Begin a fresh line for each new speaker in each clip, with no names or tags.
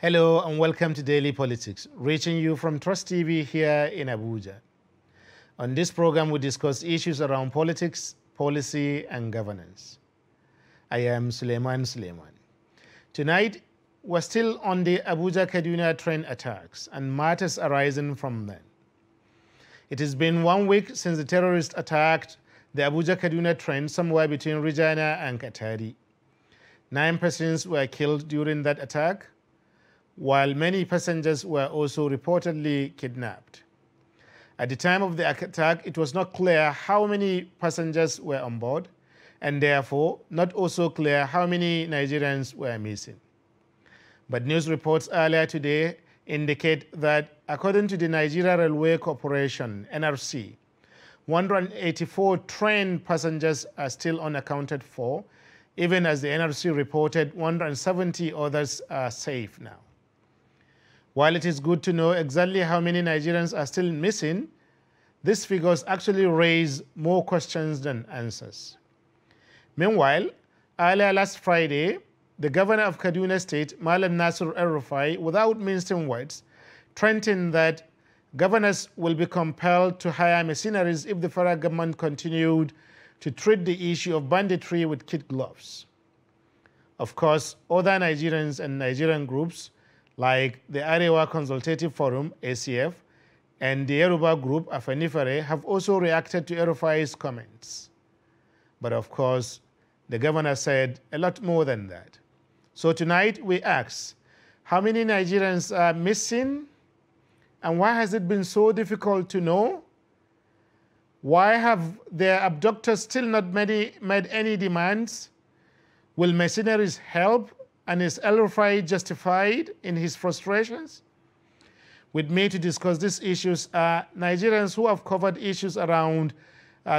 Hello and welcome to Daily Politics, reaching you from Trust TV here in Abuja. On this program, we discuss issues around politics, policy, and governance. I am Suleiman. Tonight, we're still on the Abuja-Kaduna train attacks and matters arising from them. It has been 1 week since the terrorists attacked the Abuja-Kaduna train somewhere between Regina and Katari. 9 persons were killed during that attack, while many passengers were also reportedly kidnapped. At the time of the attack, it was not clear how many passengers were on board, and therefore not also clear how many Nigerians were missing. But news reports earlier today indicate that, according to the Nigeria Railway Corporation, NRC, 184 train passengers are still unaccounted for, even as the NRC reported 170 others are safe now. While it is good to know exactly how many Nigerians are still missing, these figures actually raise more questions than answers. Meanwhile, earlier last Friday, the governor of Kaduna State, Malam Nasir El-Rufai, without mincing words, threatened that governors will be compelled to hire mercenaries if the federal government continued to treat the issue of banditry with kid gloves. Of course, other Nigerians and Nigerian groups like the Arewa Consultative Forum, ACF, and the Yoruba group, Afenifere, have also reacted to El-Rufai's comments. But of course, the governor said a lot more than that. So tonight we ask, how many Nigerians are missing? And why has it been so difficult to know? Why have their abductors still not made any demands? Will mercenaries help? And is El-Rufai justified in his frustrations? With me to discuss these issues are Nigerians who have covered issues around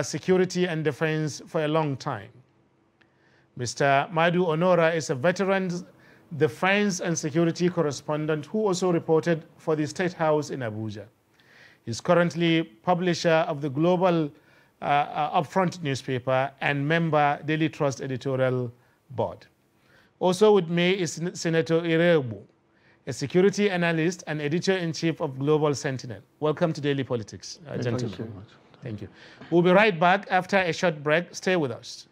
security and defense for a long time. Mr. Madu Onora is a veteran defense and security correspondent who also reported for the State House in Abuja. He's currently publisher of the Global Upfront newspaper and member Daily Trust editorial board. Also with me is Senator Irebu, a security analyst and editor-in-chief of Global Sentinel. Welcome to Daily Politics, gentlemen.
Thank you very much.
Thank you. We'll be right back after a short break. Stay with us.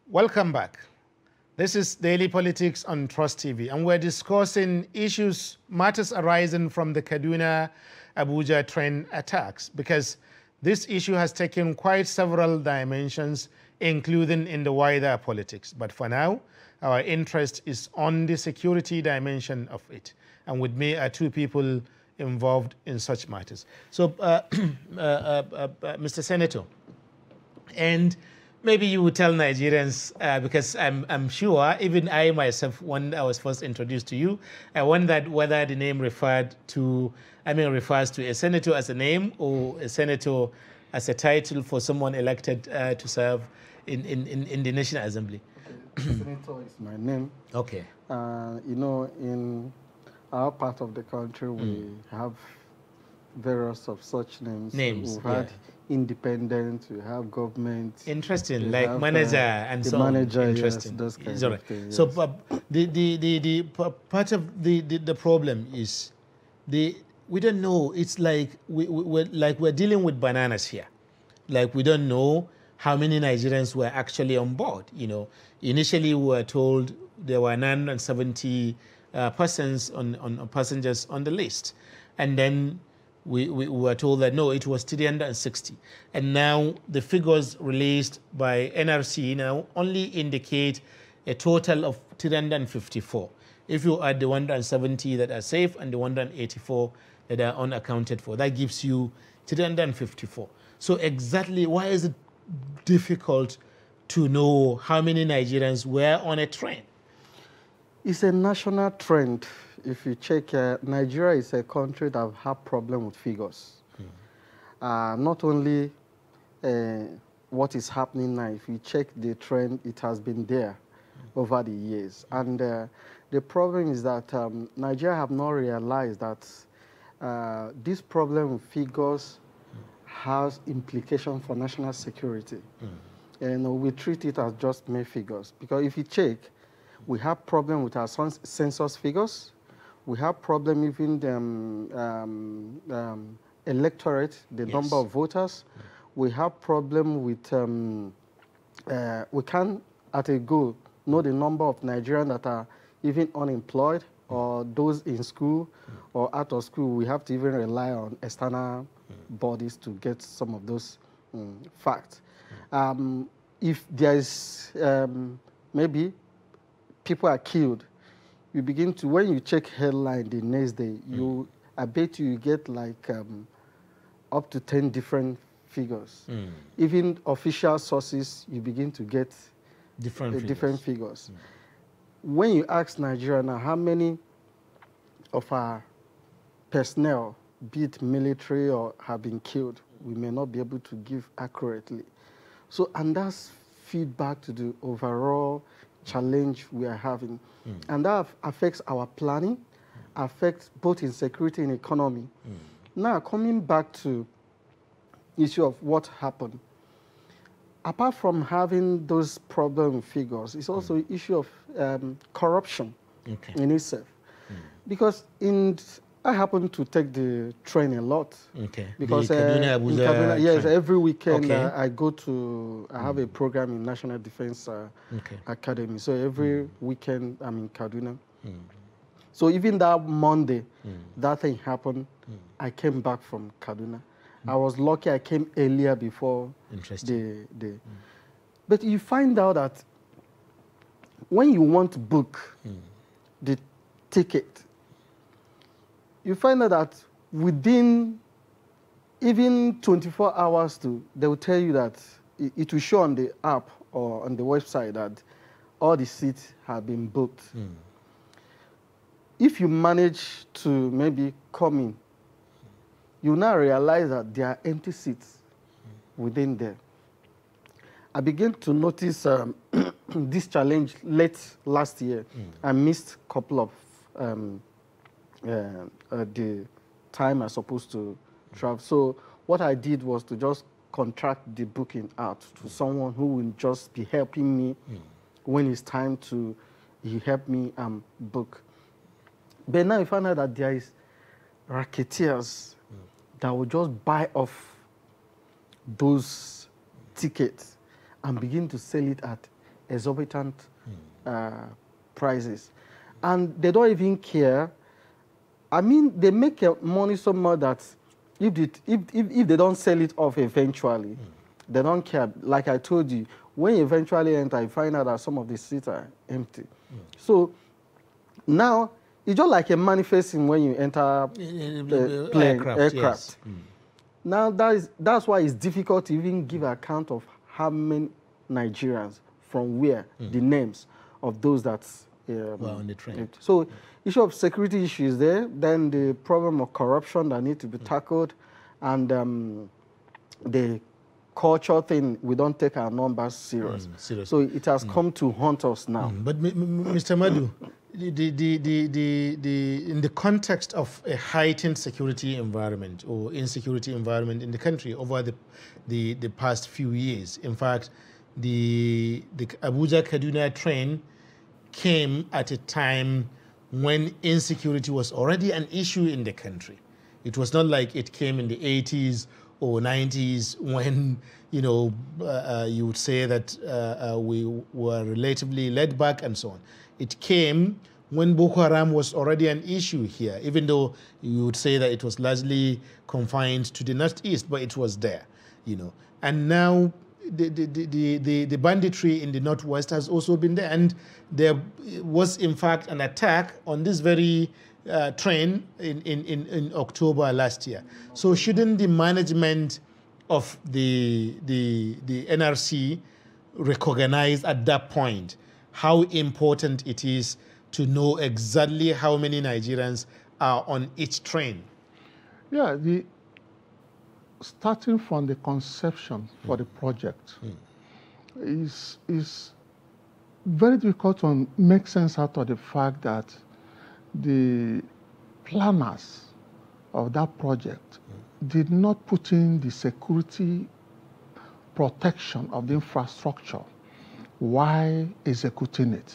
Welcome back. This is Daily Politics on Trust TV, and we're discussing matters arising from the Kaduna-Abuja train attacks, because this issue has taken quite several dimensions, including in the wider politics. But for now, our interest is on the security dimension of it. And with me are 2 people involved in such matters. So, Mr. Senator, and maybe you would tell Nigerians, because I'm sure, even I myself, when I was first introduced to you, I wondered whether the name refers to a senator as a name or a senator as a title for someone elected to serve in the National Assembly.
Okay. Senator is my name.
Okay.
You know, in our part of the country, we have various of such names. We've had independent, we have government.
Interesting, like have, manager and so on.
Manager,
interesting.
Yes, those kinds
of things. Yes. So the part of the problem is we don't know. It's like we're dealing with bananas here. Like we don't know how many Nigerians were actually on board. You know, initially we were told there were 970 persons on passengers on the list, and then we were told that no, it was 360. And now the figures released by NRC now only indicate a total of 354. If you add the 170 that are safe and the 184 that are unaccounted for, that gives you 354. So exactly why is it difficult to know how many Nigerians were on a train?
It's a national trend. If you check, Nigeria is a country that have had problem with figures. Not only what is happening now, if you check the trend, it has been there over the years. And the The problem is that Nigeria have not realized that this problem with figures has implication for national security. And we treat it as just mere figures. Because if you check, we have problem with our census figures. We have problem even the electorate, the number of voters. We have problem with, we can at a go know the number of Nigerians that are even unemployed or those in school or out of school. We have to even rely on external bodies to get some of those facts. If there is maybe people are killed, you begin to, when you check headline the next day, I bet you get like up to 10 different figures. Even official sources, you begin to get different figures. When you ask Nigeria now, how many of our personnel, be it military or have been killed, we may not be able to give accurately. So, and that's feedback to the overall challenge we are having. And that affects our planning, affects both insecurity and economy. Now, coming back to issue of what happened, apart from having those problem figures, it's also an issue of corruption in itself. Because I happen to take the train a lot. Because
the Kaduna,
in Kaduna, yes,
train.
every weekend I go to, I have a program in National Defense Academy. So every weekend I'm in Kaduna. So even that Monday, that thing happened, I came back from Kaduna. I was lucky I came earlier before the But you find out that when you want to book the ticket, you find out that within even 24 hours they will tell you that it will show on the app or on the website that all the seats have been booked. If you manage to maybe come in, you now realize that there are empty seats within there. I began to notice this challenge late last year. I missed a couple of the time I was supposed to travel. So what I did was to just contract the booking out to someone who will just be helping me when it's time to help me book. But now you find out that there is racketeers that will just buy off those tickets and begin to sell it at exorbitant prices. And they don't even care. I mean, they make money so much that if they don't sell it off eventually, they don't care. Like I told you, when you eventually enter, you find out that some of the seats are empty. So now, it's just like a manifesting when you enter the plane, aircraft.
Yes.
Now, that's why it's difficult to even give account of how many Nigerians, from where, the names of those that
were on the train.
So, issue of security issues there, then the problem of corruption that need to be tackled, and the culture thing, we don't take our numbers serious. So it has come to haunt us now.
But Mr. Madu, in the context of a heightened security environment or insecurity environment in the country over the past few years, in fact, the Abuja-Kaduna train came at a time when insecurity was already an issue in the country. It was not like it came in the 80s or 90s when, you would say that we were relatively laid back and so on. It came when Boko Haram was already an issue here, even though you would say that it was largely confined to the northeast, but it was there, And now the banditry in the northwest has also been there, and there was in fact an attack on this very train in October last year. So shouldn't the management of the NRC recognize at that point how important it is to know exactly how many Nigerians are on each train?
Yeah, starting from the conception for the project is very difficult to make sense out of the fact that the planners of that project did not put in the security protection of the infrastructure while executing it.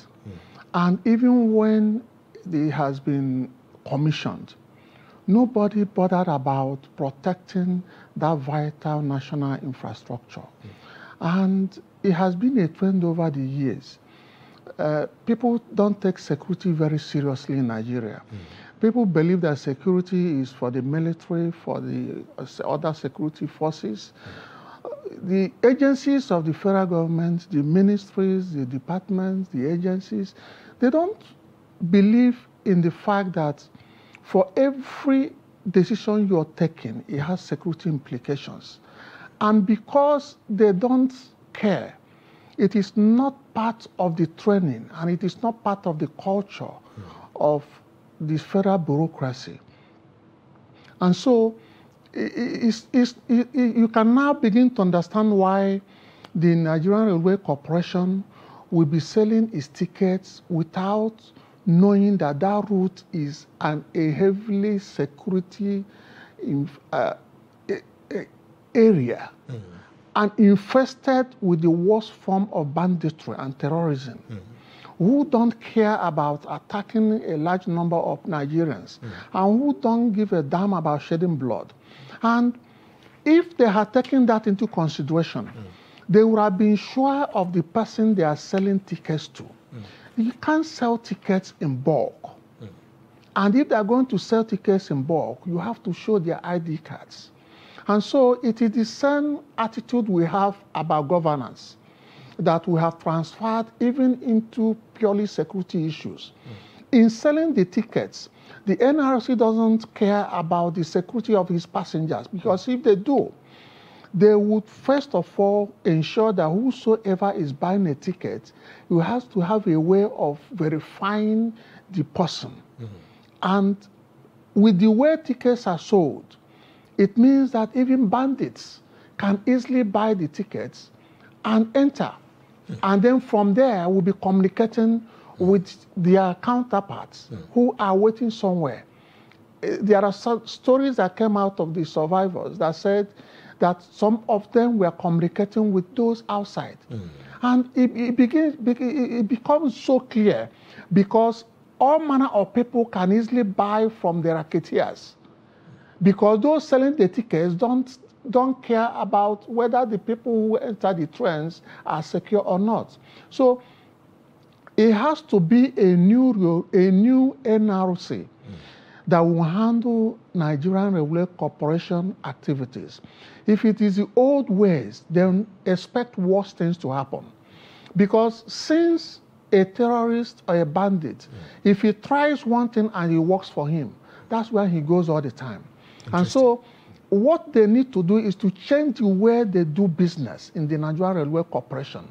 And even when it has been commissioned, nobody bothered about protecting that vital national infrastructure. And it has been a trend over the years. People don't take security very seriously in Nigeria. People believe that security is for the military, for the other security forces. The agencies of the federal government, the ministries, the departments, the agencies, they don't believe in the fact that for every decision you're taking, it has security implications. And because they don't care, it is not part of the training and it is not part of the culture of the federal bureaucracy. And so you can now begin to understand why the Nigerian Railway Corporation will be selling its tickets without knowing that that route is a heavily security area and infested with the worst form of banditry and terrorism, who don't care about attacking a large number of Nigerians, and who don't give a damn about shedding blood. And if they had taken that into consideration, they would have been sure of the person they are selling tickets to. You can't sell tickets in bulk. And if they're going to sell tickets in bulk, you have to show their ID cards. And so it is the same attitude we have about governance that we have transferred even into purely security issues. In selling the tickets, the NRC doesn't care about the security of his passengers, because if they do, they would first of all ensure that whosoever is buying a ticket, you have to have a way of verifying the person. And with the way tickets are sold, it means that even bandits can easily buy the tickets and enter. And then from there, we'll be communicating with their counterparts who are waiting somewhere. There are stories that came out of the survivors that said that some of them were communicating with those outside. And it becomes so clear because all manner of people can easily buy from the racketeers, because those selling the tickets don't care about whether the people who enter the trains are secure or not. So it has to be a new NRC that will handle Nigerian Railway Corporation activities. If it is the old ways, then expect worse things to happen. Because since a terrorist or a bandit, if he tries one thing and it works for him, that's where he goes all the time. And so what they need to do is to change the way they do business in the Nigerian Railway Corporation,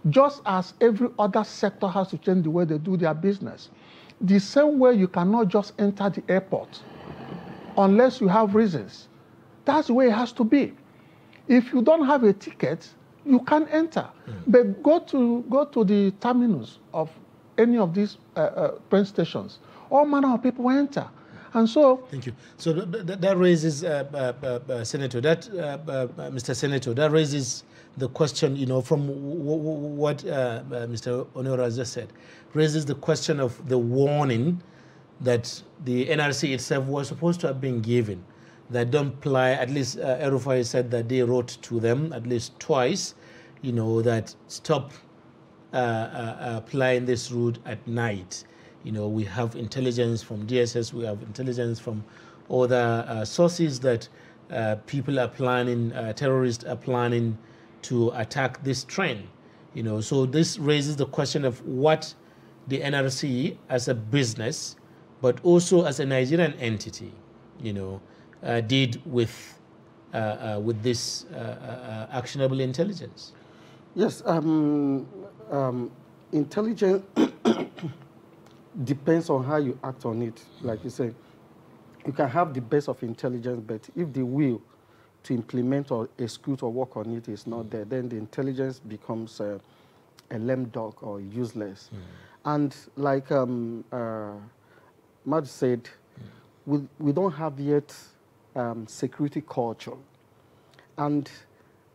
just as every other sector has to change the way they do their business. The same way you cannot just enter the airport unless you have reasons. That's the way it has to be. If you don't have a ticket, you can't enter. But go to the terminus of any of these train stations. All manner of people enter. And so,
thank you. So that raises, Senator, Mr. Senator, that raises the question, you know, from what Mr. Onora has just said, raises the question of the warning that the NRC itself was supposed to have been given, that don't apply. At least Erufai said that they wrote to them at least twice, you know, that stop applying this route at night. You know, we have intelligence from DSS, we have intelligence from other sources that people are planning, terrorists are planning to attack this train. You know, so this raises the question of what the NRC as a business, but also as a Nigerian entity, you know, did with this actionable intelligence.
Yes, intelligence depends on how you act on it. Like you say, you can have the best of intelligence, but if the will to implement or execute or work on it is not there, then the intelligence becomes a lame dog or useless. And like Matt said, we don't have yet security culture. And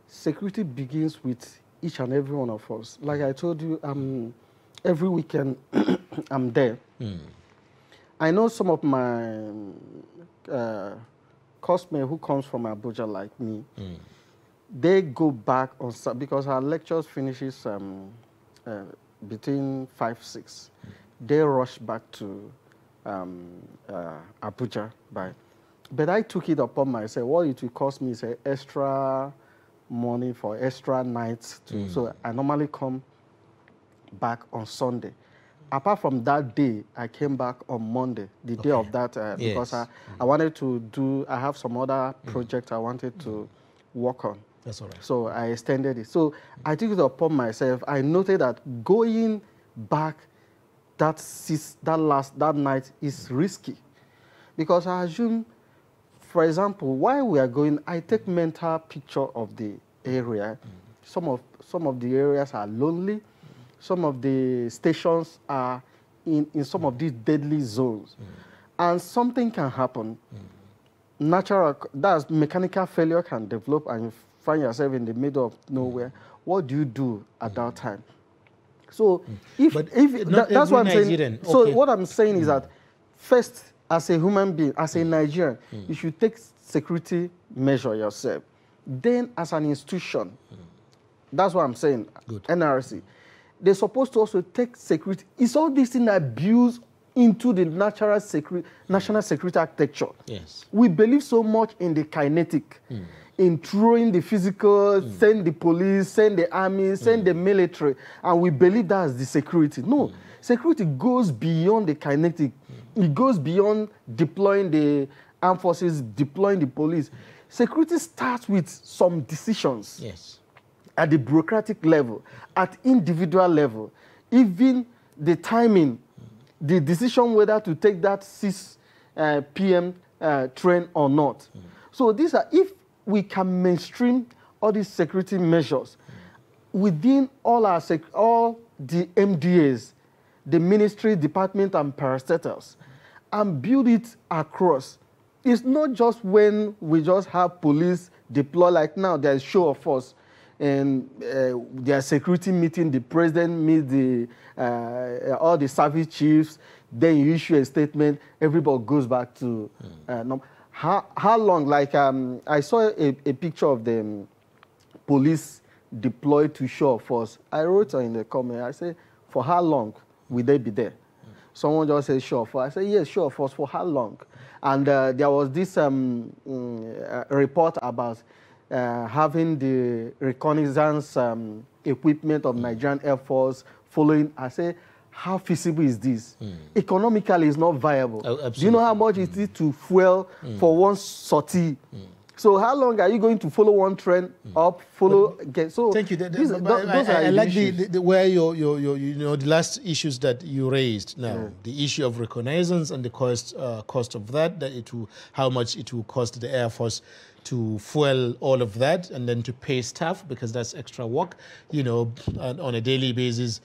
security begins with each and every one of us. Like I told you, every weekend I'm there. I know some of my classmates who comes from Abuja like me, they go back on, because our lectures finishes between 5, 6. They rush back to Abuja by. But I took it upon myself. What it will cost me is extra money for extra nights. So I normally come back on Sunday. Apart from that day, I came back on Monday, the day of that, because I wanted to do, I have some other project I wanted to work on.
That's all right.
So I extended it. So I took it upon myself. I noted that going back that night is risky. Because I assume, for example, while we are going, I take mental picture of the area. Some of the areas are lonely. Some of the stations are in some of these deadly zones. And something can happen. Natural, that's mechanical failure can develop and you find yourself in the middle of nowhere. What do you do at that time? So that's what I'm saying. So what I'm saying is that first, as a human being, as a Nigerian, you should take security measure yourself. Then as an institution, that's what I'm saying, NRC, they're supposed to also take security. It's all this thing abused into the national security architecture.
Yes.
We believe so much in the kinetic, in throwing the physical, send the police, send the army, send the military, and we believe that's the security. No, security goes beyond the kinetic. It goes beyond deploying the armed forces, deploying the police. Security starts with some decisions.
Yes.
At the bureaucratic level, at individual level, even the timing, the decision whether to take that 6 p.m. train or not. So these are, if we can mainstream all these security measures within all the MDAs, the ministry, department, and parastatals, and build it across. It's not just when we just have police deploy, like now there's show of force, and their security meeting, the president meets all the service chiefs, then you issue a statement, everybody goes back to how long, like I saw a picture of the police deployed to show of force. I wrote in the comment, I said, for how long will they be there? Someone just said show of force. I said, yes, show of force, for how long? And there was this report about having the reconnaissance equipment of Nigerian Air Force following. I say, how feasible is this? Economically, it's not viable.
Oh,
do you know how much it is to fuel for one sortie? So how long are you going to follow one trend up, follow again? So
thank you.
Those
I
are
like
issues.
the where the last issues that you raised now, the issue of reconnaissance and the cost of that how much it will cost the Air Force to fuel all of that and then to pay staff, because that's extra work, on a daily basis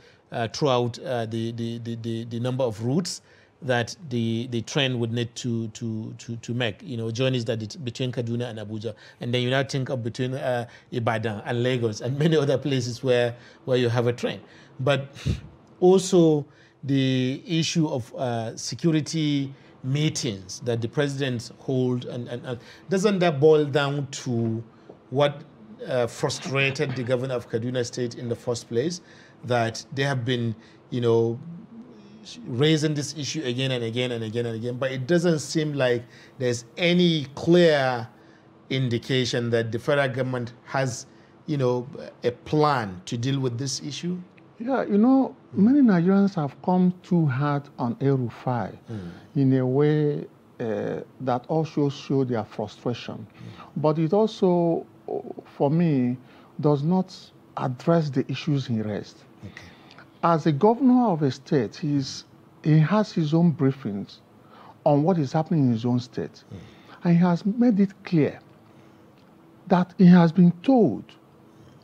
throughout the number of routes that the train would need to make, journeys that it's between Kaduna and Abuja. And then you now think of between Ibadan and Lagos and many other places where you have a train. But also the issue of security meetings that the presidents hold, and doesn't that boil down to what frustrated the governor of Kaduna State in the first place, that they have been, raising this issue again and again and again and again, but it doesn't seem like there's any clear indication that the federal government has, a plan to deal with this issue?
Yeah, many Nigerians have come too hard on El-Rufai in a way that also show their frustration. But it also, for me, does not address the issues he raised.
Okay.
As a governor of a state, he has his own briefings on what is happening in his own state. And he has made it clear that he has been told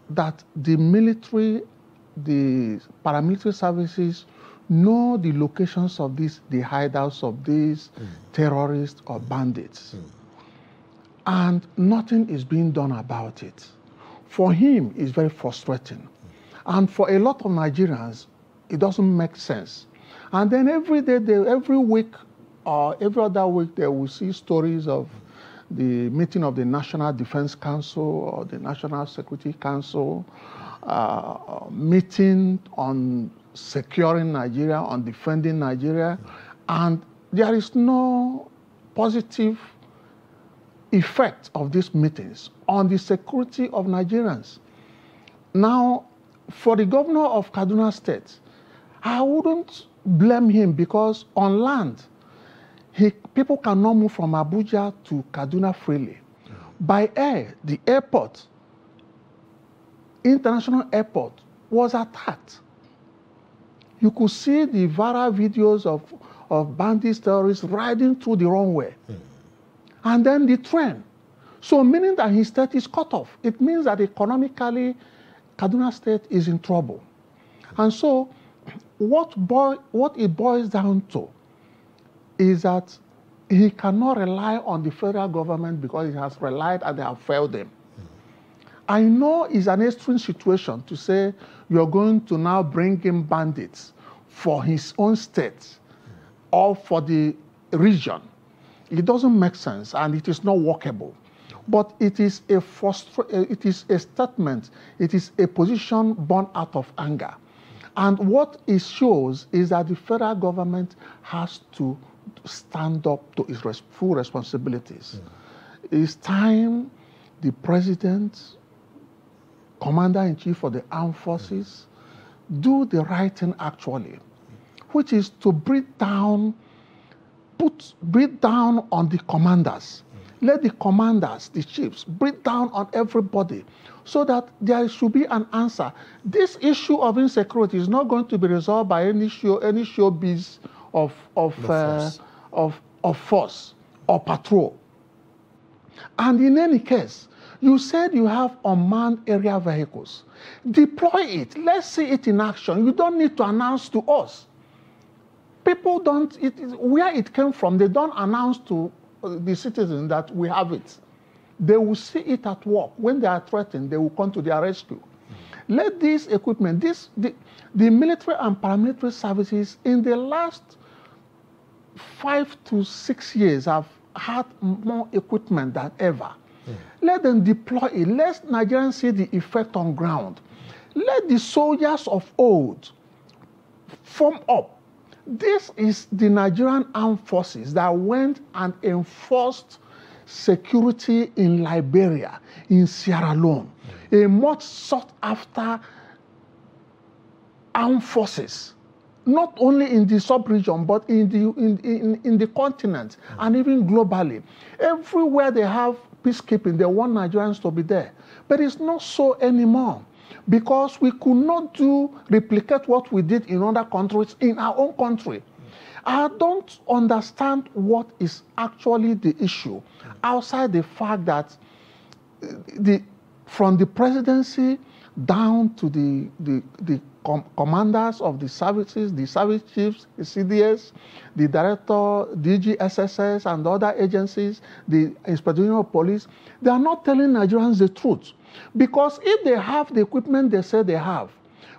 that the military the paramilitary services know the locations of the hideouts of these terrorists or bandits. And nothing is being done about it. For him, it's very frustrating. And for a lot of Nigerians, it doesn't make sense. And then every day, every week or every other week, they will see stories of the meeting of the National Defense Council or the National Security Council, meeting on securing Nigeria, on defending Nigeria, and there is no positive effect of these meetings on the security of Nigerians. Now, for the governor of Kaduna State, I wouldn't blame him because on land, people cannot move from Abuja to Kaduna freely. By air, the airport, international airport, was attacked. You could see the viral videos of bandits, terrorists riding through the runway. And then the train. So meaning that his state is cut off. It means that economically, Kaduna State is in trouble. And so what it boils down to is that he cannot rely on the federal government because he has relied and they have failed him. I know it's an extreme situation to say you're going to now bring in bandits for his own state or for the region. It doesn't make sense and it is not workable. But it is a statement, it is a position born out of anger. And what it shows is that the federal government has to stand up to its full responsibilities. It's time the president, commander-in-chief of the armed forces, do the right thing actually, which is to breathe down on the commanders. Let the commanders, the chiefs, breathe down on everybody so that there should be an answer. This issue of insecurity is not going to be resolved by any showbiz of force or patrol. And in any case, you said you have unmanned area vehicles. Deploy it. Let's see it in action. You don't need to announce to us. People don't, where it came from, they don't announce to the citizens that we have it. They will see it at work. When they are threatened, they will come to their rescue. Let this equipment, the military and paramilitary services in the last 5 to 6 years have had more equipment than ever. Let them deploy it. Let Nigerians see the effect on ground. Let the soldiers of old form up. This is the Nigerian armed forces that went and enforced security in Liberia, in Sierra Leone, a much sought after armed forces, not only in the sub-region, but in the continent and even globally. Everywhere they have peacekeeping, they want Nigerians to be there. But it's not so anymore, because we could not replicate what we did in other countries in our own country. I don't understand what is actually the issue, outside the fact that from the presidency down to the commanders of the services, the service chiefs, the CDS, the director, DG, SSS, and other agencies, the Inspector General of Police, they are not telling Nigerians the truth. Because if they have the equipment they say they have,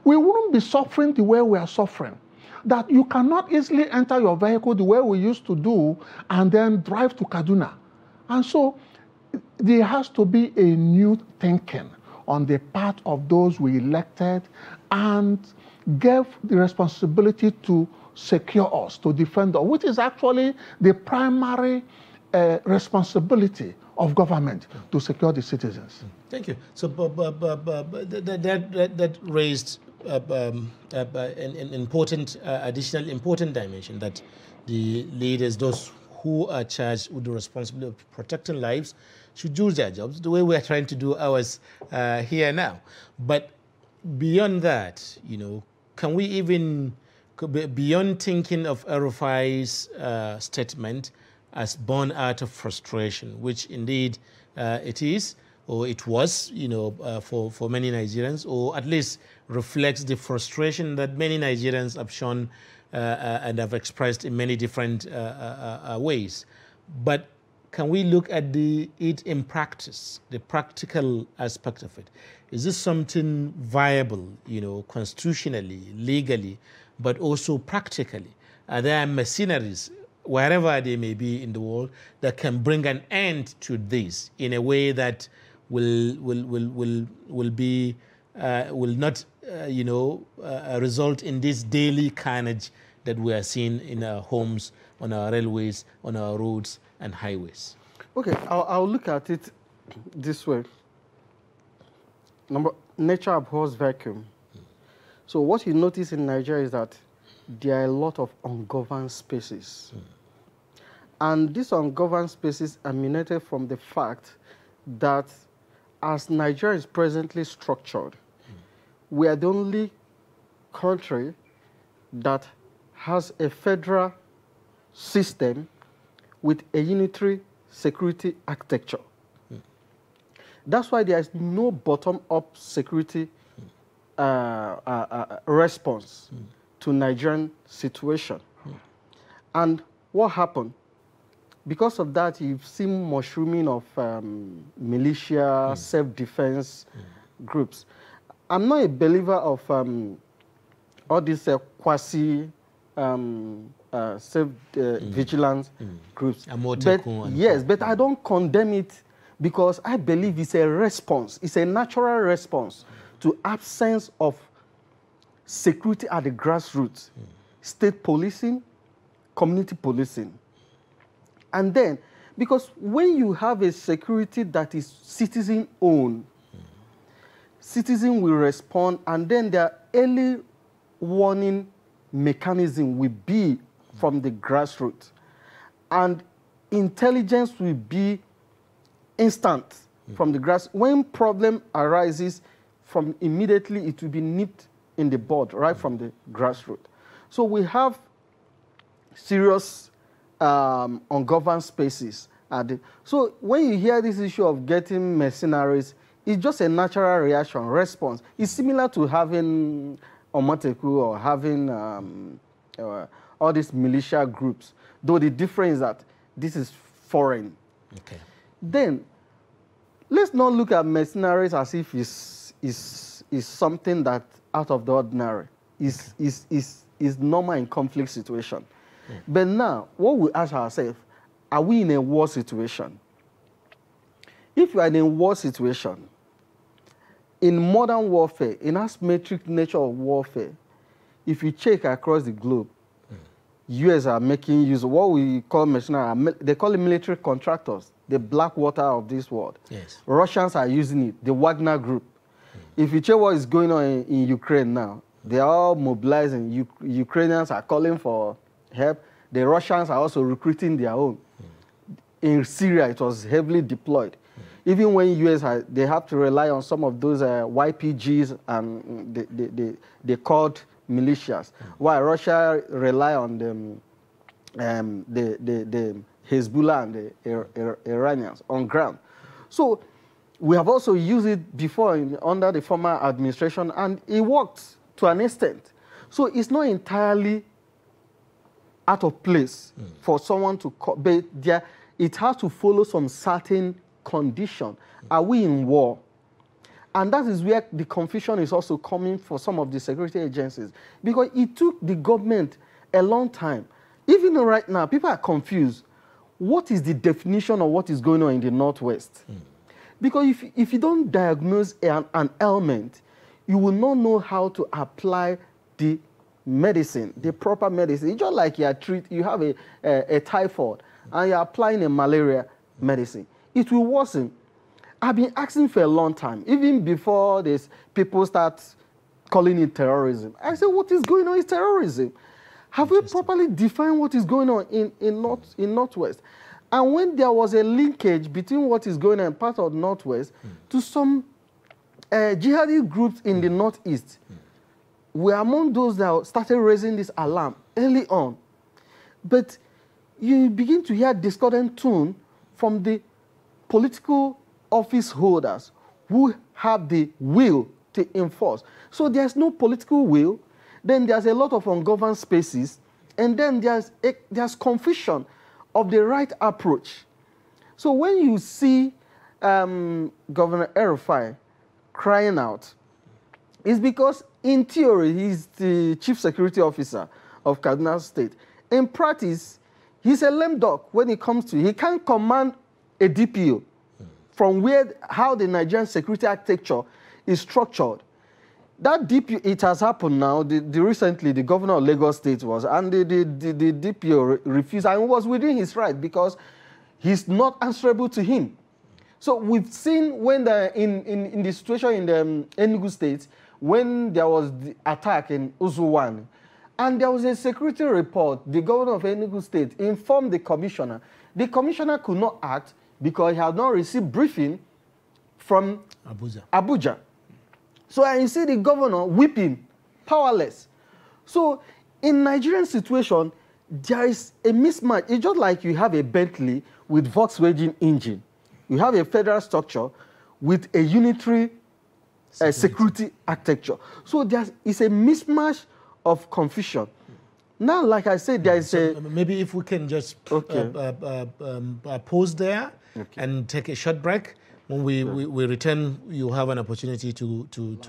we wouldn't be suffering the way we are suffering. That you cannot easily enter your vehicle the way we used to do and then drive to Kaduna. And so there has to be a new thinking on the part of those we elected and gave the responsibility to secure us, to defend us, which is actually the primary responsibility of government, to secure the citizens.
Thank you. So that raised an important, additional important dimension, that the leaders, those who are charged with the responsibility of protecting lives, should do their jobs the way we are trying to do ours here now. But beyond that, you know, can we even, beyond thinking of RFI's statement as born out of frustration, which indeed it is, or it was, you know, for many Nigerians, or at least reflects the frustration that many Nigerians have shown and have expressed in many different ways. But can we look at it in practice, the practical aspect of it? Is this something viable, constitutionally, legally, but also practically? Are there mercenaries, wherever they may be in the world, that can bring an end to this in a way that will not result in this daily carnage that we are seeing in our homes, on our railways, on our roads and highways?
Okay, I'll look at it this way. Nature abhors vacuum. So what you notice in Nigeria is that there are a lot of ungoverned spaces. And these ungoverned spaces emanated from the fact that as Nigeria is presently structured, we are the only country that has a federal system with a unitary security architecture. That's why there is no bottom-up security response to Nigerian situation. And what happened? Because of that, you've seen mushrooming of militia, self-defense groups. I'm not a believer of all these quasi self-vigilance groups. But I don't condemn it because I believe it's a response. It's a natural response to absence of security at the grassroots, state policing, community policing. And then, because when you have a security that is citizen-owned, citizen will respond, and then their early warning mechanism will be from the grassroots. And intelligence will be instant from the grass. When problem arises, from immediately it will be nipped in the bud, right from the grassroots. So we have serious ungoverned spaces. So when you hear this issue of getting mercenaries, it's just a natural reaction, response. It's similar to having Omoteku or having all these militia groups, though the difference is that this is foreign.
Okay.
Then, let's not look at mercenaries as if it's something that out of the ordinary. Is normal in conflict situation. But now, what we ask ourselves, are we in a war situation? If you are in a war situation, in modern warfare, in asymmetric nature of warfare, if you check across the globe, US are making use of what we call mercenaries. They call it military contractors, the Blackwater of this world.
Yes.
Russians are using it, the Wagner Group. If you check what is going on in Ukraine now, they are all mobilizing. Ukrainians are calling for help. The Russians are also recruiting their own. In Syria, it was heavily deployed. Even when US, they have to rely on some of those YPGs and they called militias, while Russia rely on the Hezbollah and the Iranians on ground. So we have also used it before under the former administration, and it worked to an extent. So it's not entirely out of place for someone to call, but it has to follow some certain condition. Are we in war? And that is where the confusion is also coming for some of the security agencies, because it took the government a long time. Even right now, people are confused. What is the definition of what is going on in the Northwest? Because if you don't diagnose an ailment, you will not know how to apply the medicine, the proper medicine. It's just like you have a typhoid and you're applying a malaria medicine. It will worsen. I've been asking for a long time, even before this, people start calling it terrorism. I said, what is going on is terrorism. Have we properly defined what is going on in Northwest? And when there was a linkage between what is going on in part of Northwest to some jihadi groups in the Northeast, we are among those that started raising this alarm early on. But you begin to hear discordant tone from the political office holders who have the will to enforce. So there's no political will, then there's a lot of ungoverned spaces, and then there's confusion of the right approach. So when you see Governor El-Rufai crying out, it's because in theory he's the chief security officer of Kaduna State. In practice, he's a lame duck when it comes to, he can't command a DPO from how the Nigerian security architecture is structured. That DPO, it has happened now. Recently, the governor of Lagos State was, and the DPO refused, and was within his right because he's not answerable to him. So we've seen when in the situation in the Enugu State, when there was the attack in Uzuwan, and there was a security report, the governor of Enugu State informed the commissioner. The commissioner could not act because he had not received briefing from Abuja. So I see the governor weeping, powerless. So in Nigerian situation, there is a mismatch. It's just like you have a Bentley with Volkswagen engine. You have a federal structure with a unitary security architecture. So it's a mismatch of confusion. Now, like I said, there is
maybe if we can just pause there and take a short break. When we return, you have an opportunity to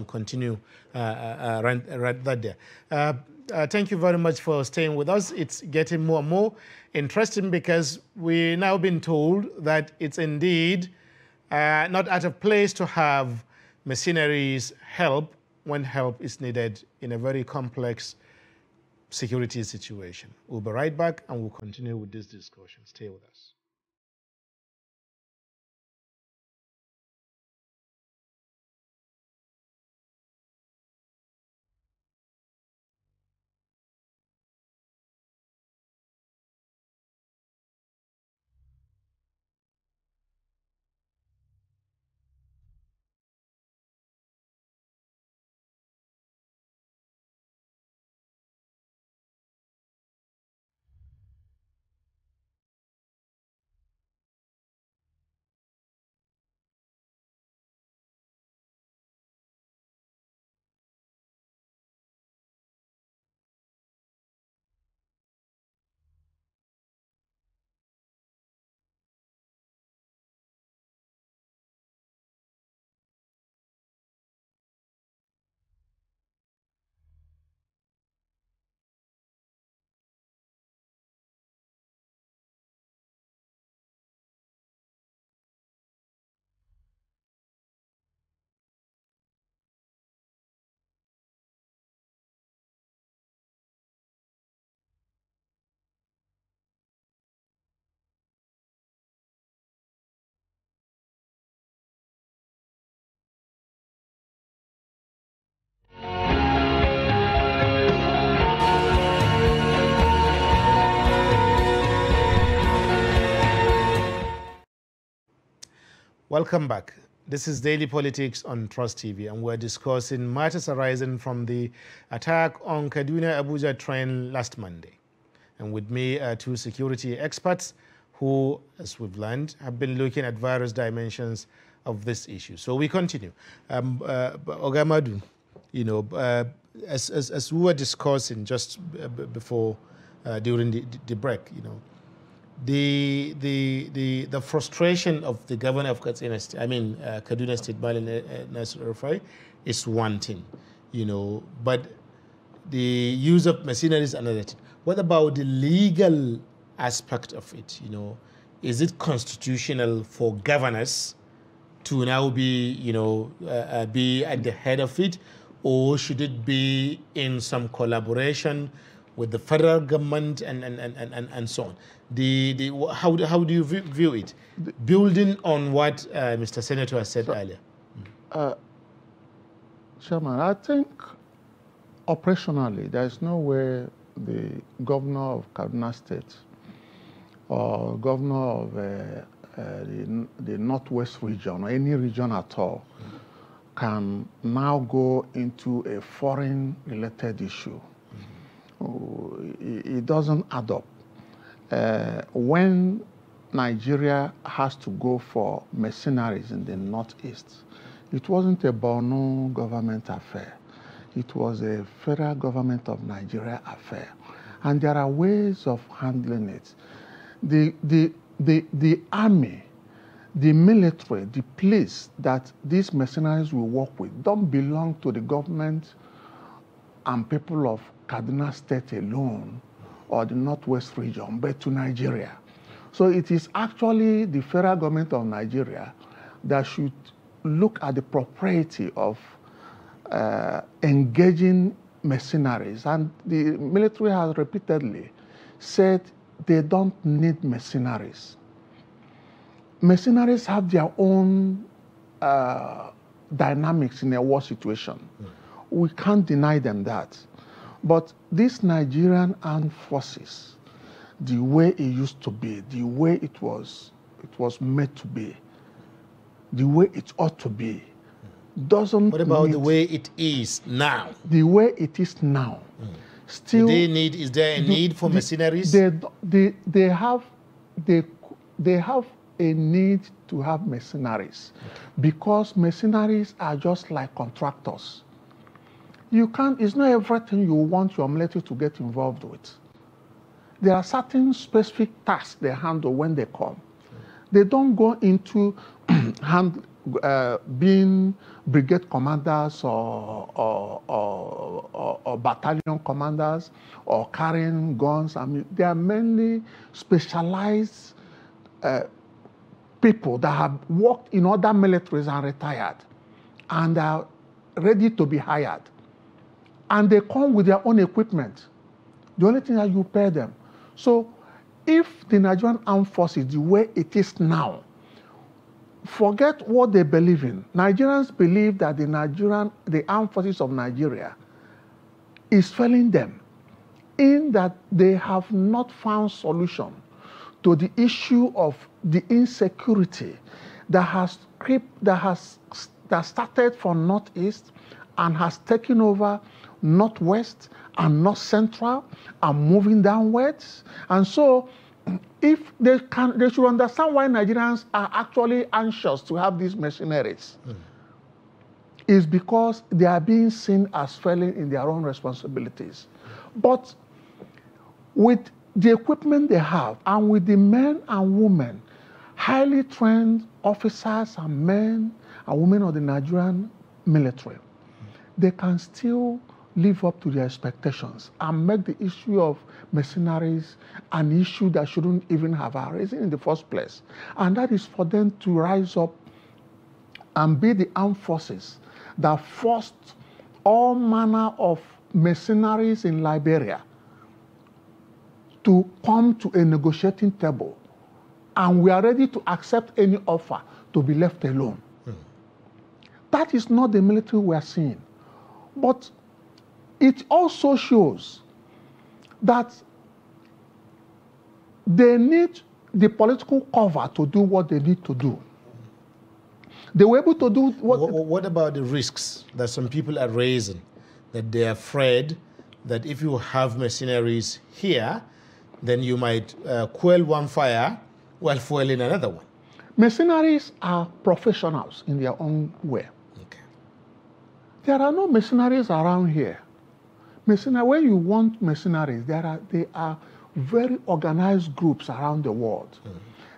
continue right there. Thank you very much for staying with us. It's getting more and more interesting because we've now been told that it's indeed not out of place to have mercenaries help when help is needed in a very complex security situation. We'll be right back and we'll continue with this discussion. Stay with us. Welcome back. This is Daily Politics on Trust TV, and we're discussing matters arising from the attack on Kaduna-Abuja train last Monday. And with me are two security experts who, as we've learned, have been looking at various dimensions of this issue. So we continue. Ogamadu, you know, as we were discussing just before, during the break, you know, the frustration of the governor of Kaduna State, Nasir El-Rufai, is one thing, you know, but the use of machinery is another thing. What about the legal aspect of it? You know, is it constitutional for governors to now be, you know, be at the head of it, or should it be in some collaboration with the federal government and so on? How do you view it? Building on what Mr. Senator has said earlier.
Chairman, I think operationally there is no way the governor of Kaduna State or governor of the Northwest region or any region at all can now go into a foreign related issue. It doesn't add up. When Nigeria has to go for mercenaries in the Northeast, It wasn't a Borno government affair. It was a federal government of Nigeria affair. And there are ways of handling it. The army, the military, the police that these mercenaries will work with don't belong to the government and people of Kaduna State alone or the Northwest region, but to Nigeria. So it is actually the federal government of Nigeria that should look at the propriety of engaging mercenaries. And the military has repeatedly said they don't need mercenaries. Mercenaries have their own dynamics in a war situation. We can't deny them that. But these Nigerian armed forces, the way it used to be, the way it was made to be, the way it ought to be, doesn't.
What about the way it is now?
The way it is now. Still,
is there a need for mercenaries?
They have a need to have mercenaries, because mercenaries are just like contractors. You can't, it's not everything you want your military to get involved with. There are certain specific tasks they handle when they come. They don't go into being brigade commanders or battalion commanders or carrying guns. I mean, they are mainly specialized people that have worked in other militaries and retired and are ready to be hired. And they come with their own equipment. The only thing that you pay them. So if the Nigerian armed forces, the way it is now, forget what they believe in. Nigerians believe that the armed forces of Nigeria is failing them in that they have not found solution to the issue of the insecurity that started from Northeast and has taken over Northwest and North Central and moving downwards. And so if they should understand why Nigerians are actually anxious to have these mercenaries. Is because they are being seen as failing in their own responsibilities. But with the equipment they have, and with the men and women, highly trained officers and men and women of the Nigerian military, they can still live up to their expectations and make the issue of mercenaries an issue that shouldn't even have arisen in the first place. And that is for them to rise up and be the armed forces that forced all manner of mercenaries in Liberia to come to a negotiating table. And we are ready to accept any offer to be left alone. That is not the military we are seeing. But it also shows that they need the political cover to do what they need to do. They were able to do what...
What about the risks that some people are raising? That they are afraid that if you have mercenaries here, then you might quell one fire while fueling another one.
Mercenaries are professionals in their own way.
Okay.
There are no mercenaries around here. When you want mercenaries, they are very organized groups around the world.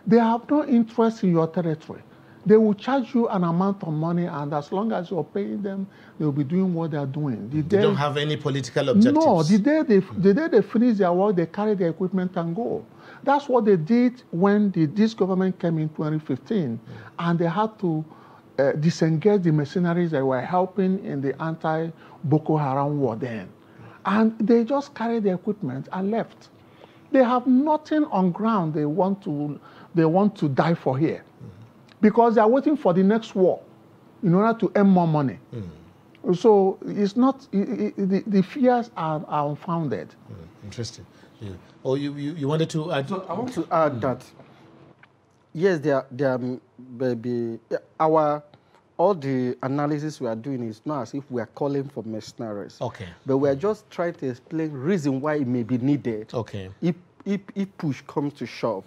They have no interest in your territory. They will charge you an amount of money, and as long as you're paying them, they'll be doing what they're doing.
They don't have any political objectives.
No, the day they finish their work, they carry their equipment and go. That's what they did when this government came in 2015, and they had to disengage the mercenaries that were helping in the anti-Boko Haram war then. And they just carried their equipment and left. They have nothing on ground they want to die for here. Because they are waiting for the next war in order to earn more money. So it's not, the fears are unfounded.
Interesting. Yeah. Oh, you wanted to add?
So I want to add that, yes, all the analysis we are doing is not as if we are calling for mercenaries.
Okay.
But we are just trying to explain reason why it may be needed.
Okay.
If push comes to shove.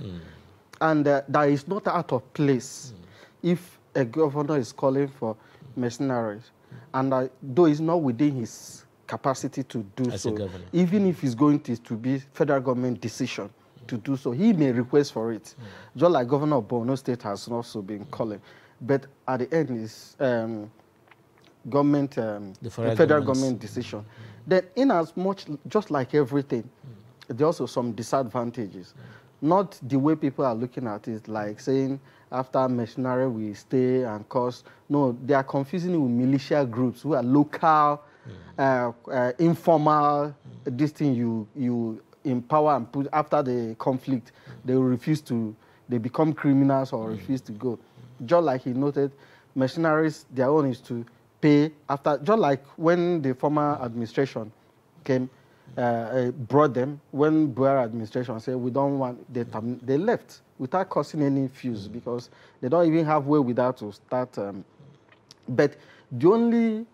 And that is not out of place if a governor is calling for mercenaries. And though it's not within his capacity to do
As
so,
a governor.
even if it's going to be federal government decision to do so, he may request for it. Just like Governor of Borno State has also been calling. But at the end, it's government, the federal government decision. Then in as much, just like everything, there are also some disadvantages. Not the way people are looking at it, like saying after mercenary we stay and cause. No, they are confusing it with militia groups who are local, informal, this thing you empower and put after the conflict, they will refuse to, they become criminals or refuse to go. Just like he noted, mercenaries, their own is to pay after, just like when the former administration came, brought them, when Buhari administration said, we don't want, they left without causing any fuse because they don't even have way without to start. But the only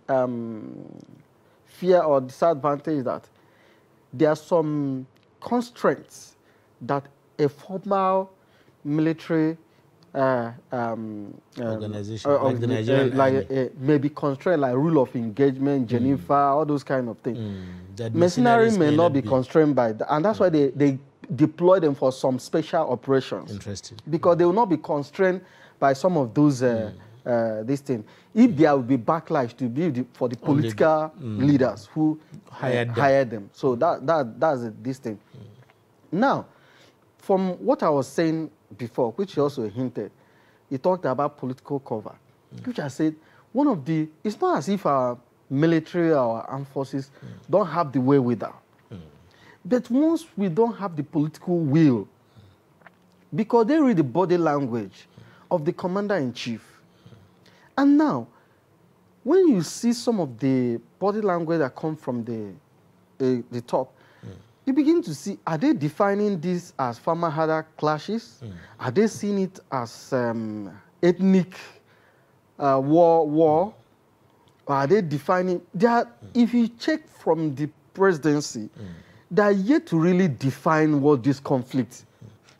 fear or disadvantage is that there are some constraints that a formal military
organization, like the Nigerian Army.
Maybe constrained like rule of engagement, Geneva, all those kind of things. Mercenaries may not be constrained by that, and that's why they deploy them for some special operations.
Interesting.
Because they will not be constrained by some of those this thing. If there will be backlash to be for the political leaders who hired them. So that's this thing. Now, from what I was saying before, which he also hinted, he talked about political cover, which I said, one of the, it's not as if our military or armed forces don't have the way with that. But once we don't have the political will, because they read the body language of the commander-in-chief. And now, when you see some of the body language that come from the top, you begin to see, are they defining this as farmer-herder clashes? Are they seeing it as ethnic war? Or are they defining... if you check from the presidency, they are yet to really define what this conflict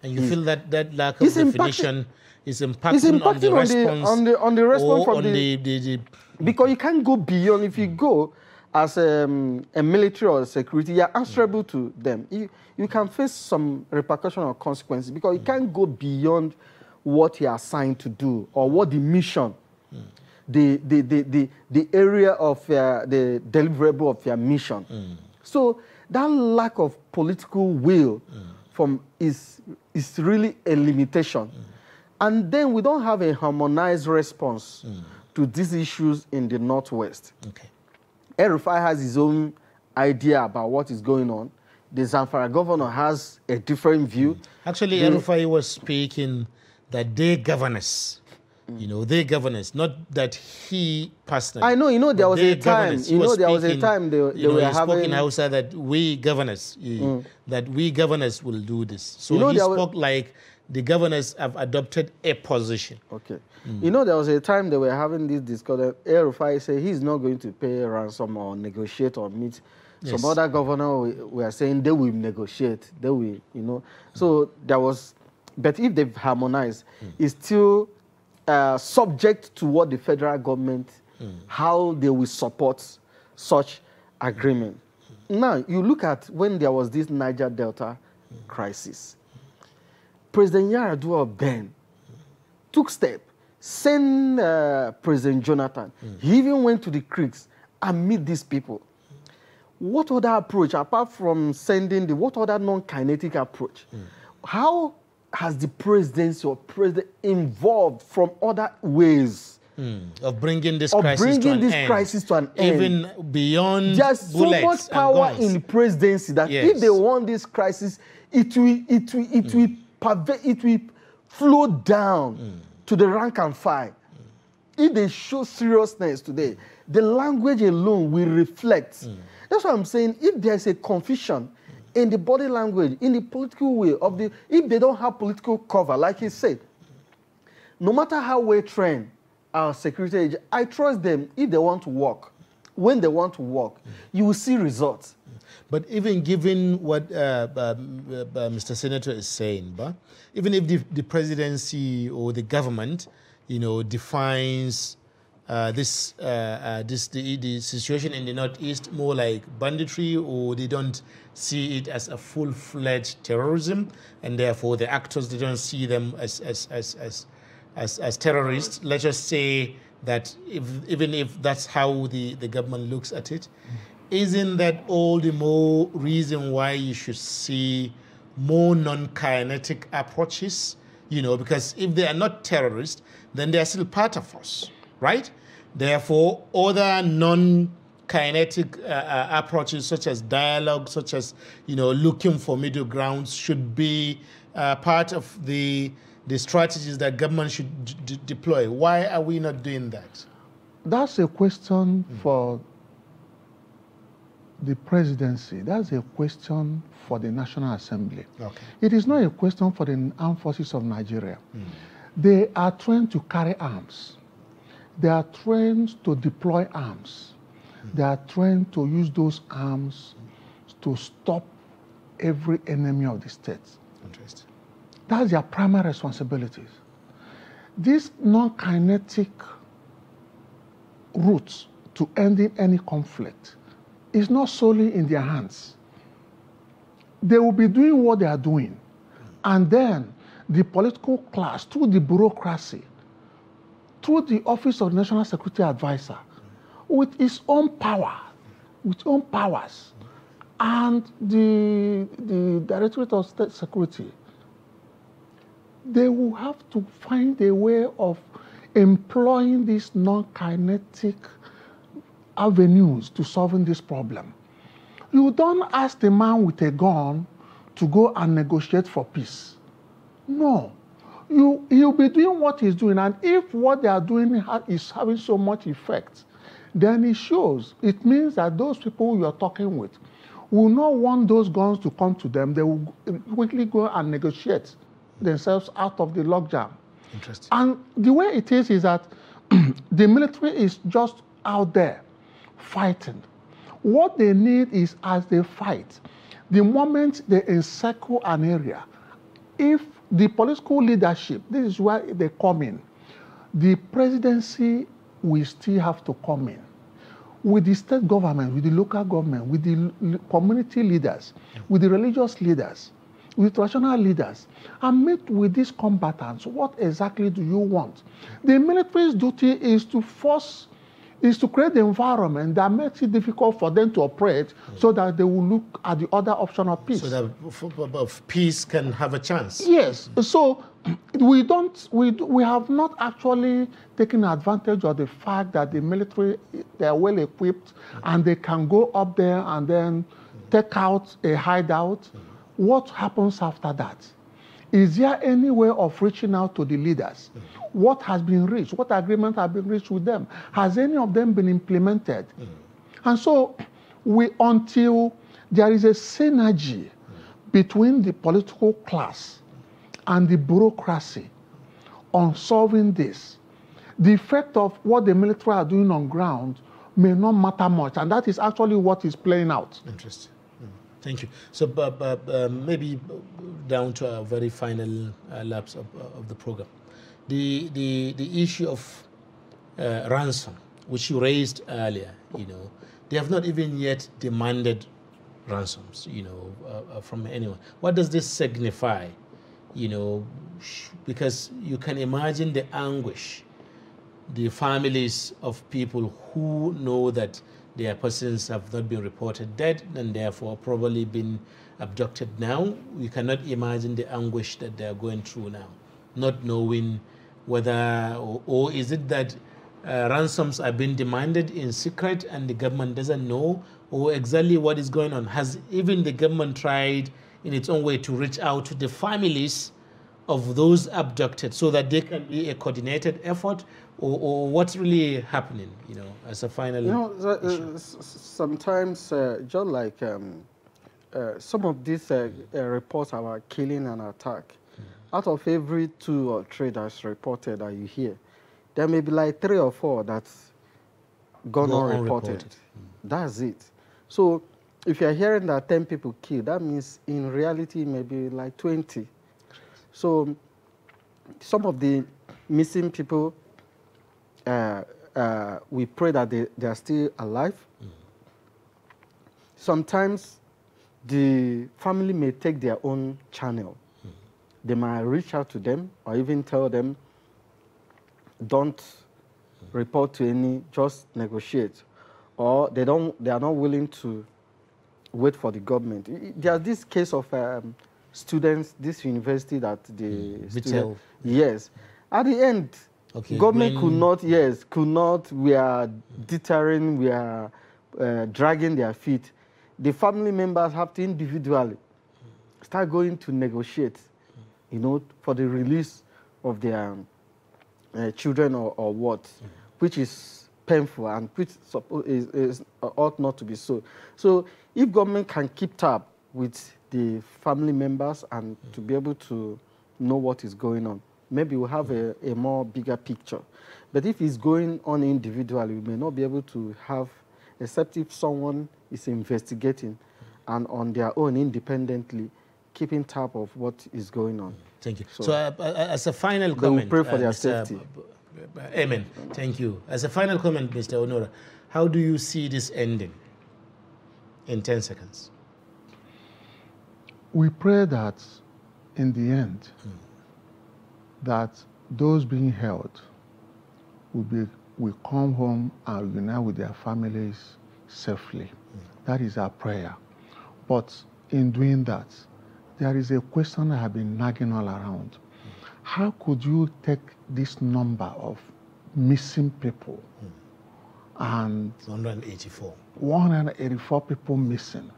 and you feel that that lack of definition is impacting on the response,
on the response from
the
because you can't go beyond. If you go as a military or security, you are answerable to them. You can face some repercussion or consequences because you can't go beyond what you are assigned to do or what the mission, the area of the deliverable of your mission. So that lack of political will is really a limitation. And then we don't have a harmonized response to these issues in the Northwest.
Okay.
El-Rufai has his own idea about what is going on. The Zamfara governor has a different view.
Actually, El-Rufai was speaking that they governors, they governors, not that he personally.
I know, there was a time. There was a time they were having.
Spoke in Hausa that we governors, that we governors will do this. So he spoke like the governors have adopted a position. Okay.
There was a time they were having this discussion. El-Rufai said he's not going to pay ransom or negotiate or meet. Yes. Some other governor were saying they will negotiate. They will, So there was, but if they've harmonized, it's still subject to what the federal government, how they will support such agreement. Now, you look at when there was this Niger Delta crisis. President Yar'Adua then took step, sent President Jonathan. He even went to the creeks and meet these people. What other approach, apart from sending what other non-kinetic approach? How has the presidency or president involved from other ways
of bringing this crisis to an end? Even beyond
there's so much power in the presidency that if they want this crisis, it will flow down to the rank and file. If they show seriousness today, the language alone will reflect. That's what I'm saying. If there's a confusion in the body language, in the political way of if they don't have political cover, like he said, no matter how well trained our security agents, I trust them if they want to work. When they want to work, you will see results.
But even given what Mr. Senator is saying, but even if the presidency or the government, defines the situation in the Northeast more like banditry, or they don't see it as a full-fledged terrorism, and therefore the actors, they don't see them as terrorists? Let's just say that even if that's how the government looks at it, isn't that all the more reason why you should see more non-kinetic approaches? You know, because if they are not terrorists, then they are still part of us, right? Therefore, other non-kinetic approaches, such as dialogue, such as, you know, looking for middle grounds, should be part of the strategies that government should deploy. Why are we not doing that?
That's a question for the presidency. That's a question for the National Assembly.
Okay.
It is not a question for the armed forces of Nigeria. They are trained to carry arms. They are trained to deploy arms. They are trained to use those arms to stop every enemy of the state.
Interesting.
That's their primary responsibilities. These non-kinetic routes to ending any conflict is not solely in their hands. They will be doing what they are doing. And then the political class, through the bureaucracy, through the Office of National Security Advisor, with its own power, with own powers, and the Directorate of State Security, they will have to find a way of employing these non-kinetic avenues to solving this problem. You don't ask the man with a gun to go and negotiate for peace. No. He'll be doing what he's doing, and if what they are doing is having so much effect, then it shows. It means that those people you're talking with will not want those guns to come to them. They will quickly go and negotiate themselves out of the logjam.
Interesting.
And the way it is that the military is just out there fighting. What they need is, as they fight, the moment they encircle an area, if the political leadership, this is where they come in, the presidency will still have to come in. With the state government, with the local government, with the community leaders, with the religious leaders, with traditional leaders, and meet with these combatants. What exactly do you want? The military's duty is to create the environment that makes it difficult for them to operate, so that they will look at the other option of peace.
So that peace can have a chance.
Yes. So we have not actually taken advantage of the fact that the military, they are well equipped and they can go up there and then take out a hideout. What happens after that? Is there any way of reaching out to the leaders? What has been reached? What agreement have been reached with them? Has any of them been implemented? And so, until there is a synergy between the political class and the bureaucracy on solving this, the effect of what the military are doing on ground may not matter much, and that is actually what is playing out.
Interesting. Thank you. So, maybe down to our very final laps of the program, the issue of ransom, which you raised earlier. You know, they have not even yet demanded ransoms. You know, from anyone. What does this signify? You know, because you can imagine the anguish, the families of people who know that their persons have not been reported dead and therefore probably been abducted now. We cannot imagine the anguish that they are going through now, not knowing whether, or is it that ransoms are being demanded in secret and the government doesn't know, or exactly what is going on? Has even the government tried in its own way to reach out to the families of those abducted so that there can be a coordinated effort, or what's really happening, you know, as a final issue?
Sometimes, just like some of these reports about killing and attack, out of every 2 or 3 that's reported that you hear, there may be like 3 or 4 that's gone unreported. That's it. So if you're hearing that 10 people killed, that means in reality maybe like 20. So some of the missing people we pray that they are still alive. Sometimes the family may take their own channel. They might reach out to them or even tell them, don't report to any, just negotiate. Or they are not willing to wait for the government. There's this case of students, this university that yes. At the end, government could not, we are deterring, we are dragging their feet. The family members have to individually start going to negotiate, for the release of their children or what, which is painful and which ought not to be so. So if government can keep tab with the family members and to be able to know what is going on, maybe we'll have a more bigger picture. But if it's going on individually, we may not be able to have, except if someone is investigating and on their own independently keeping tab of what is going on.
Thank you. So as a final comment,
pray for their safety.
Amen. Thank you. As a final comment, Mr. Onora, how do you see this ending in 10 seconds?
We pray that in the end, that those being held will come home and unite with their families safely. That is our prayer. But in doing that, there is a question I have been nagging all around. How could you take this number of missing people and 184 people missing,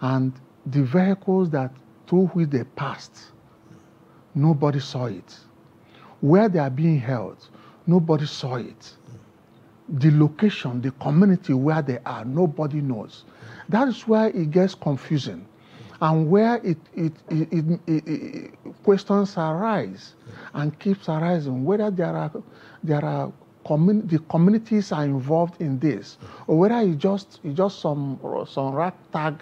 and the vehicles through which they passed, nobody saw it. Where they are being held, nobody saw it. The location, the community where they are, nobody knows. That is where it gets confusing, and where questions arise and keeps arising, whether the communities are involved in this, or whether it's just some ragtag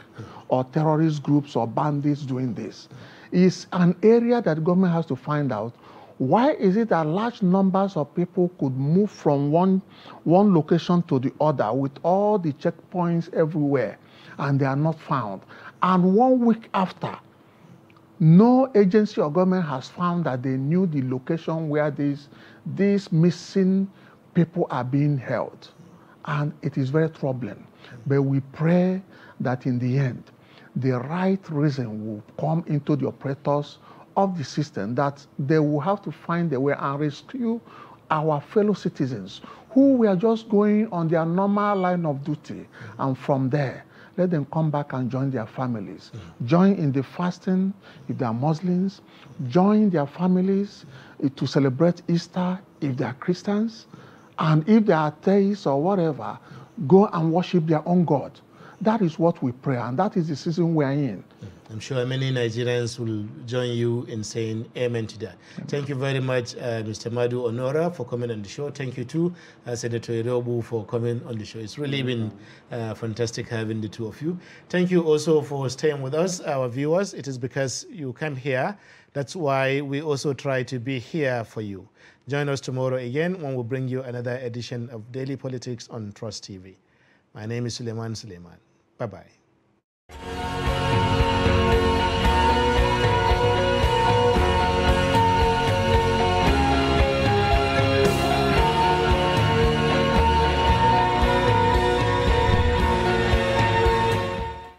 or terrorist groups or bandits doing this. It's an area that the government has to find out. Why is it that large numbers of people could move from one location to the other with all the checkpoints everywhere and they are not found? And 1 week after, no agency or government has found that they knew the location where these missing people are being held. And it is very troubling. But we pray that in the end, the right reason will come into the operators of the system, that they will have to find a way and rescue our fellow citizens who were just going on their normal line of duty. And from there, let them come back and join their families. Join in the fasting if they are Muslims. Join their families to celebrate Easter if they are Christians. And if they are atheists or whatever, go and worship their own God. That is what we pray, and that is the season we are in.
I'm sure many Nigerians will join you in saying amen to that. Thank you very much, Mr. Madu Onora, for coming on the show. Thank you too, Senator Irobu, for coming on the show. It's really been fantastic having the two of you. Thank you also for staying with us, our viewers. It is because you come here. That's why we also try to be here for you. Join us tomorrow again when we bring you another edition of Daily Politics on Trust TV. My name is Suleiman Suleiman. Bye-bye.